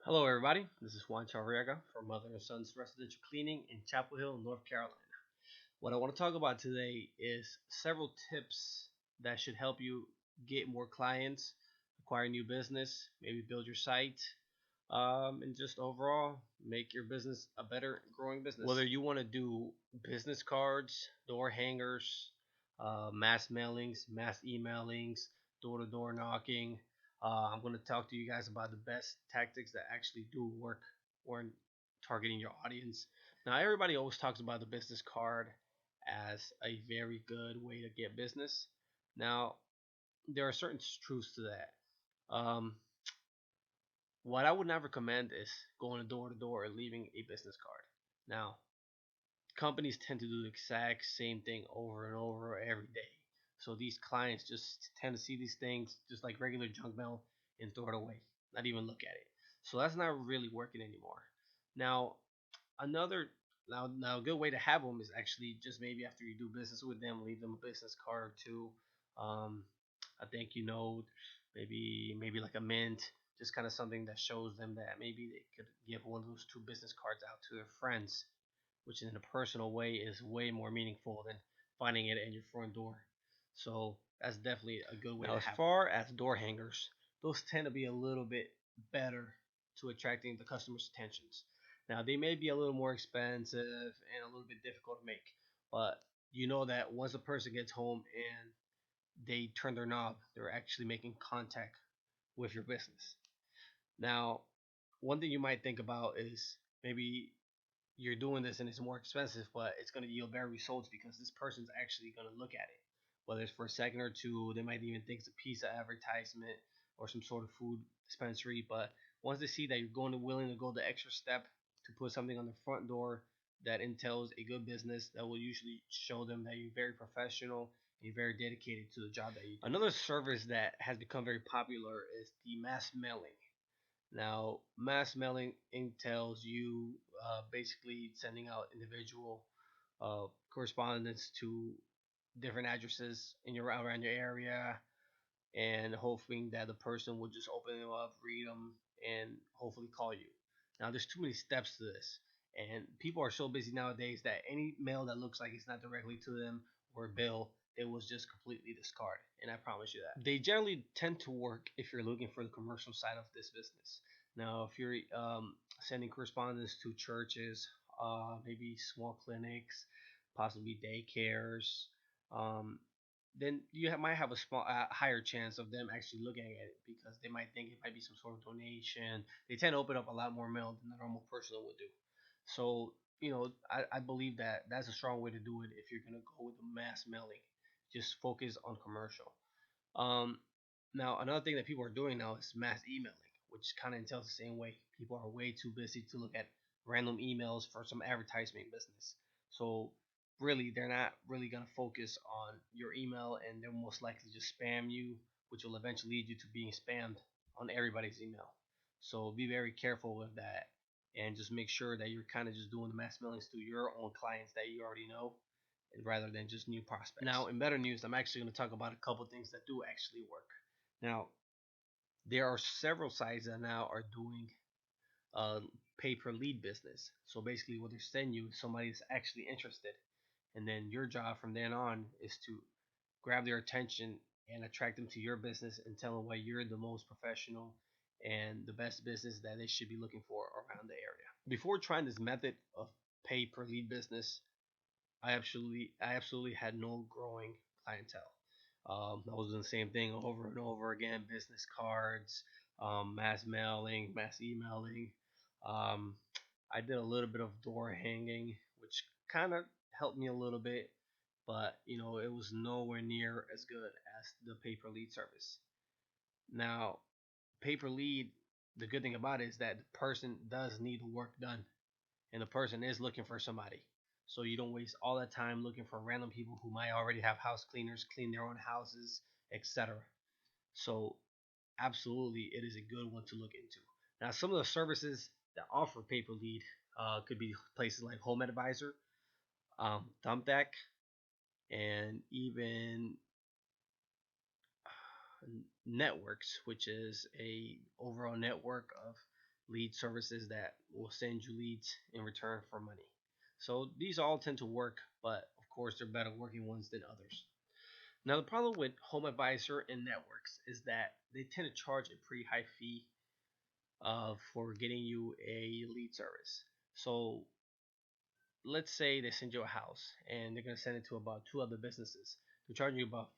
Hello, everybody. This is Juan Chavarriaga from Mother and Sons Residential Cleaning in Chapel Hill, North Carolina. What I want to talk about today is several tips that should help you get more clients, acquire new business, maybe build your site, and just overall make your business a better growing business. Whether you want to do business cards, door hangers, mass mailings, mass emailings, door to door knocking, I'm going to talk to you guys about the best tactics that actually do work when targeting your audience. Now, everybody always talks about the business card as a very good way to get business. Now, there are certain truths to that. What I would not recommend is going door to door and leaving a business card. Now, companies tend to do the exact same thing over and over every day. So these clients just tend to see these things just like regular junk mail and throw it away, not even look at it. So that's not really working anymore. Now, another now a good way to have them is actually just maybe after you do business with them, leave them a business card or two, um, a thank you note, maybe like a mint, just kind of something that shows them that maybe they could give one of those two business cards out to their friends, which in a personal way is way more meaningful than finding it at your front door. So that's definitely a good way. Now, as far as door hangers, those tend to be a little bit better to attracting the customer's attentions. Now they may be a little more expensive and a little bit difficult to make, but you know that once a person gets home and they turn their knob, they're actually making contact with your business. Now, one thing you might think about is maybe you're doing this and it's more expensive, but it's going to yield better results because this person's actually going to look at it. Whether it's for a second or two, they might even think it's a piece of advertisement or some sort of food dispensary. But once they see that you're willing to go the extra step to put something on the front door that entails a good business, that will usually show them that you're very professional and you're very dedicated to the job that you do. Another service that has become very popular is the mass mailing. Now, mass mailing entails you basically sending out individual correspondence to different addresses in your around your area, and hoping that the person will just open them up, read them, and hopefully call you. Now, there's too many steps to this, and people are so busy nowadays that any mail that looks like it's not directly to them or a bill, they will just completely discard. And I promise you that. They generally tend to work if you're looking for the commercial side of this business. Now, if you're sending correspondence to churches, maybe small clinics, possibly daycares, um, then you might have a higher chance of them actually looking at it because they might think it might be some sort of donation. They tend to open up a lot more mail than a normal person would do. So I believe that that's a strong way to do it if you're gonna go with the mass mailing. Just focus on commercial. Um, Now another thing that people are doing now is mass emailing, which kind of entails the same way. People are way too busy to look at random emails for some advertisement business. So really, they're not really gonna focus on your email, and they're most likely just spam you, which will eventually lead you to being spammed on everybody's email. So be very careful with that, and just make sure that you're kind of just doing the mass mailings to your own clients that you already know, rather than just new prospects. Now, in better news, I'm actually going to talk about a couple things that do actually work. Now, there are several sites that now are doing uh, pay per lead business. So basically, what they're sending you is somebody that's actually interested, and then your job from then on is to grab their attention and attract them to your business and tell them why you're the most professional and the best business that they should be looking for around the area. Before trying this method of pay per lead business, I absolutely had no growing clientele. I was doing the same thing over and over again: business cards, mass mailing, mass emailing. Um, I did a little bit of door hanging, which kind of helped me a little bit, but it was nowhere near as good as the pay per lead service. Now, pay per lead, the good thing about it is that the person does need the work done, and the person is looking for somebody. So you don't waste all that time looking for random people who might already have house cleaners, clean their own houses, etc. So absolutely, it is a good one to look into. Now, some of the services that offer pay per lead could be places like Home Advisor, Thumbtack, and even networks, which is a overall network of lead services that will send you leads in return for money. So these all tend to work, but of course they're better working ones than others. Now the problem with Home Advisor and networks is that they tend to charge a pretty high fee for getting you a lead service. So let's say they send you a house and they're going to send it to about two other businesses. They're charging you about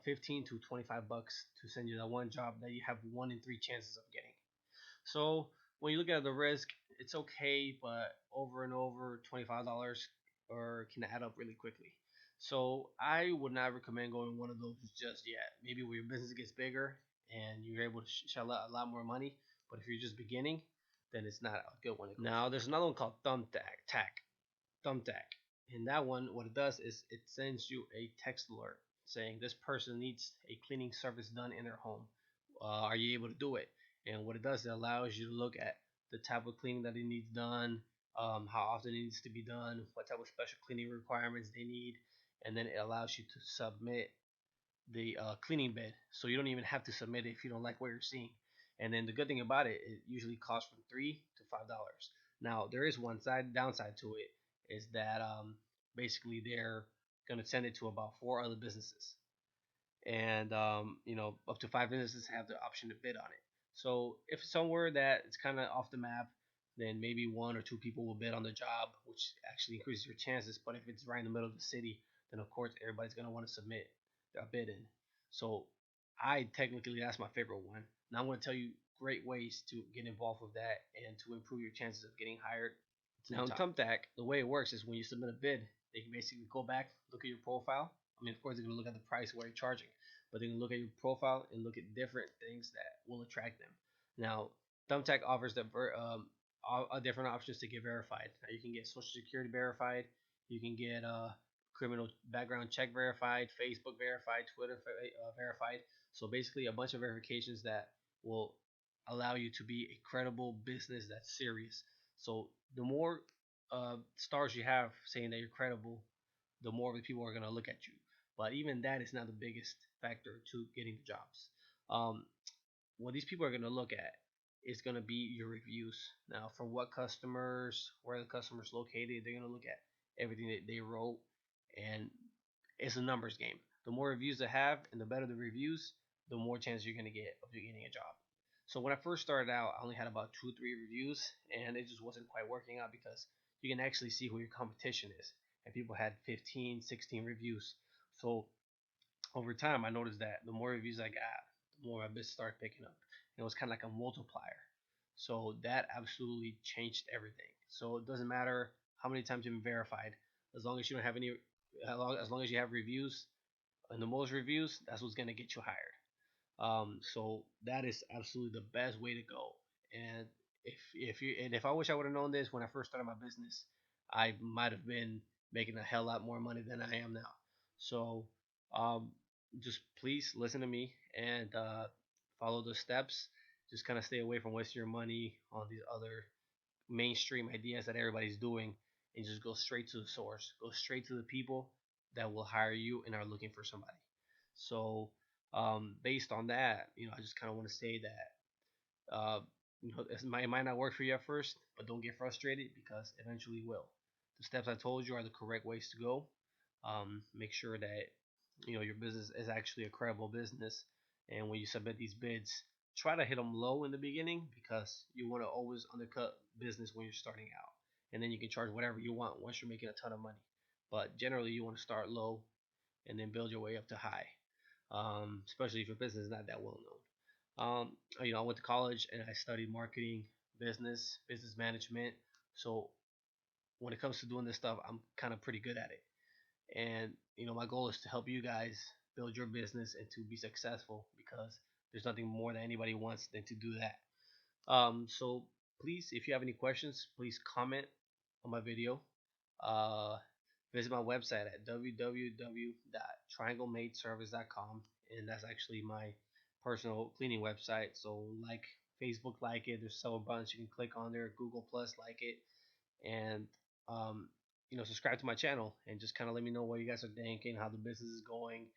15 to 25 bucks to send you that one job that you have 1 in 3 chances of getting. So when you look at the risk, it's okay, but over and over, $25 or can add up really quickly. So I would not recommend going one of those just yet. Maybe when your business gets bigger and you're able to shell out a lot more money, but if you're just beginning, then it's not a good one. Now there's another one called Thumbtack. And that one, what it does is it sends you a text alert saying this person needs a cleaning service done in their home. Are you able to do it? And what it does, it allows you to look at the type of cleaning that it needs done, how often it needs to be done, what type of special cleaning requirements they need, and then it allows you to submit the cleaning bid. So you don't even have to submit it if you don't like what you're seeing. And then the good thing about it, it usually costs from $3 to $5. Now there is one downside to it is that basically they're gonna send it to about 4 other businesses, and up to 5 businesses have the option to bid on it. So if it's somewhere that it's kind of off the map, then maybe 1 or 2 people will bid on the job, which actually increases your chances. But if it's right in the middle of the city, then of course everybody's gonna want to submit their bid in. So I technically that's my favorite one. Now I'm going to tell you great ways to get involved with that and to improve your chances of getting hired. Now in Thumbtack, the way it works is when you submit a bid, they can basically go back, look at your profile. I mean, of course, they're going to look at the price where you're charging, but they can look at your profile and look at different things that will attract them. Now, Thumbtack offers different options to get verified. Now, you can get Social Security verified, you can get criminal background check verified, Facebook verified, Twitter verified. So basically, a bunch of verifications that will allow you to be a credible business that's serious. So the more stars you have saying that you're credible, the more the people are going to look at you. But even that is not the biggest factor to getting the jobs. Um, what these people are going to look at is going to be your reviews. Now, from what customers, where the customer's located, they're going to look at everything that they wrote, and it's a numbers game. The more reviews they have, and the better the reviews, the more chance you're going to get of you getting a job. So when I first started out, I only had about 2 or 3 reviews, and it just wasn't quite working out because you can actually see who your competition is, and people had 15, 16 reviews. So over time, I noticed that the more reviews I got, the more my business started picking up. And it was kind of like a multiplier. So that absolutely changed everything. So it doesn't matter how many times you've been verified, as long as you don't have any, as long as you have reviews, and the most reviews, that's what's gonna get you hired. So that is absolutely the best way to go. And if I wish I would have known this when I first started my business, I might have been making a hell lot more money than I am now. So um, just please listen to me and follow the steps. Just kind of stay away from wasting your money on these other mainstream ideas that everybody's doing, and just go straight to the source. Go straight to the people that will hire you and are looking for somebody. So based on that, I just kind of want to say that it might not work for you at first, but don't get frustrated because eventually it will. The steps I told you are the correct ways to go. Make sure that your business is actually a credible business, and when you submit these bids, try to hit them low in the beginning because you want to always undercut business when you're starting out, and then you can charge whatever you want once you're making a ton of money. But generally, you want to start low and then build your way up to high, especially if your business is not that well known. I went to college and I studied marketing, business management. So when it comes to doing this stuff, I'm kind of pretty good at it. And my goal is to help you guys build your business and to be successful because there's nothing more that anybody wants than to do that. So please, if you have any questions, please comment on my video. Uh, Visit my website at www.trianglemadeservice.com, and that's actually my personal cleaning website. So like Facebook, like it. There's several buttons you can click on there. Google Plus, like it, and subscribe to my channel and just kind of let me know what you guys are thinking, how the business is going.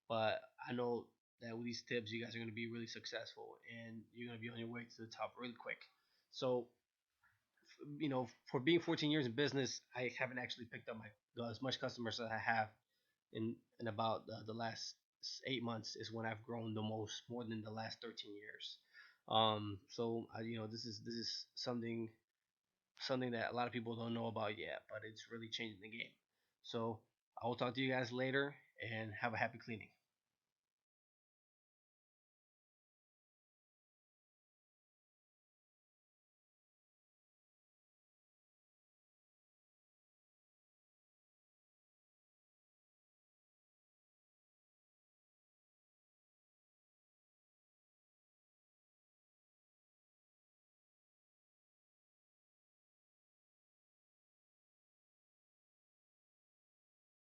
But I know that with these tips, you guys are going to be really successful and you're going to be on your way to the top really quick. So for being 14 years in business, I haven't actually picked up as much customers as I have in about the last 8 months is when I've grown the most, more than the last 13 years. So this is something that a lot of people don't know about yet, but it's really changing the game. So I will talk to you guys later and have a happy cleaning.